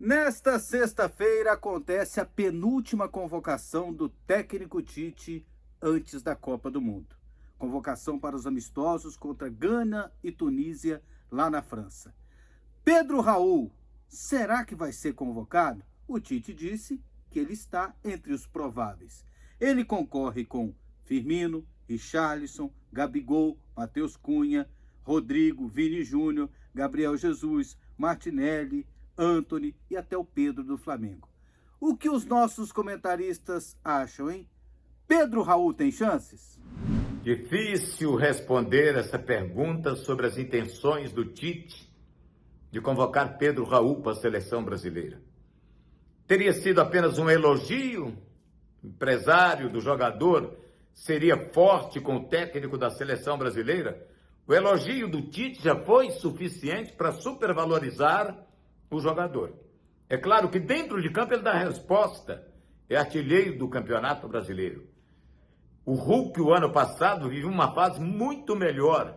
Nesta sexta-feira acontece a penúltima convocação do técnico Tite antes da Copa do Mundo. Convocação para os amistosos contra Gana e Tunísia, lá na França. Pedro Raul, será que vai ser convocado? O Tite disse que ele está entre os prováveis. Ele concorre com Firmino, Richarlison, Gabigol, Matheus Cunha, Rodrigo, Vini Júnior, Gabriel Jesus, Martinelli, Antony e até o Pedro do Flamengo. O que os nossos comentaristas acham, hein? Pedro Raul tem chances? Difícil responder essa pergunta sobre as intenções do Tite de convocar Pedro Raul para a seleção brasileira. Teria sido apenas um elogio? O empresário do jogador seria forte com o técnico da seleção brasileira? O elogio do Tite já foi suficiente para supervalorizar o jogador. É claro que dentro de campo ele dá a resposta. É artilheiro do Campeonato Brasileiro. O Hulk, o ano passado, viveu uma fase muito melhor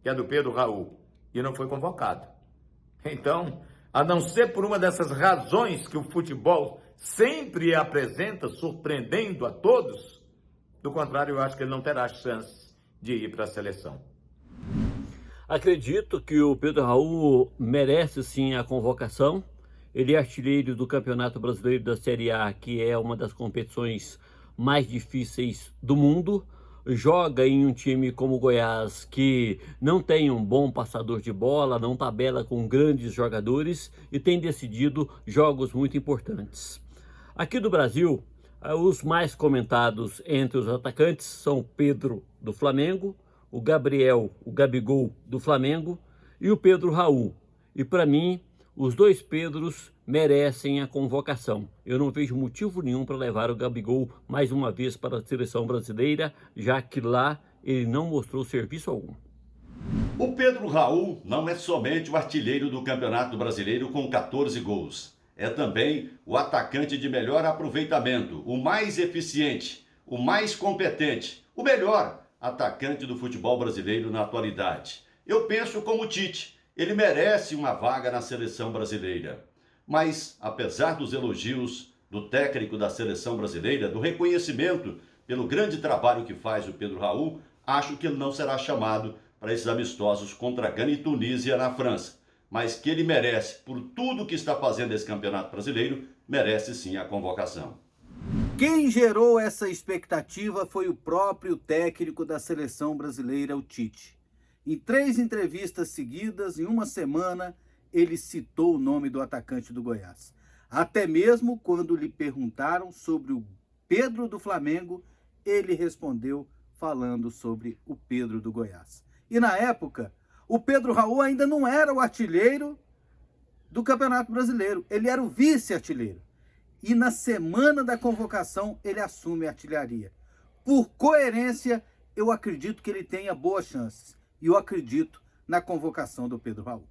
que a do Pedro Raul e não foi convocado. Então, a não ser por uma dessas razões que o futebol sempre apresenta, surpreendendo a todos, do contrário, eu acho que ele não terá chance de ir para a seleção. Acredito que o Pedro Raul merece sim a convocação. Ele é artilheiro do Campeonato Brasileiro da Série A, que é uma das competições mais difíceis do mundo. Joga em um time como o Goiás, que não tem um bom passador de bola, não tabela com grandes jogadores e tem decidido jogos muito importantes. Aqui do Brasil, os mais comentados entre os atacantes são o Pedro do Flamengo, o Gabriel, o Gabigol do Flamengo e o Pedro Raul. E para mim, os dois Pedros merecem a convocação. Eu não vejo motivo nenhum para levar o Gabigol mais uma vez para a seleção brasileira, já que lá ele não mostrou serviço algum. O Pedro Raul não é somente o artilheiro do Campeonato Brasileiro com 14 gols. É também o atacante de melhor aproveitamento, o mais eficiente, o mais competente, o melhor atacante do futebol brasileiro na atualidade. Eu penso como Tite, ele merece uma vaga na seleção brasileira. Mas, apesar dos elogios do técnico da seleção brasileira, do reconhecimento pelo grande trabalho que faz o Pedro Raul, acho que ele não será chamado para esses amistosos contra Gana e Tunísia na França. Mas que ele merece, por tudo que está fazendo esse campeonato brasileiro, merece sim a convocação. Quem gerou essa expectativa foi o próprio técnico da seleção brasileira, o Tite. Em 3 entrevistas seguidas, em uma semana, ele citou o nome do atacante do Goiás. Até mesmo quando lhe perguntaram sobre o Pedro do Flamengo, ele respondeu falando sobre o Pedro do Goiás. E na época, o Pedro Raul ainda não era o artilheiro do Campeonato Brasileiro, ele era o vice-artilheiro. E na semana da convocação ele assume a artilharia. Por coerência, eu acredito que ele tenha boas chances. E eu acredito na convocação do Pedro Raul.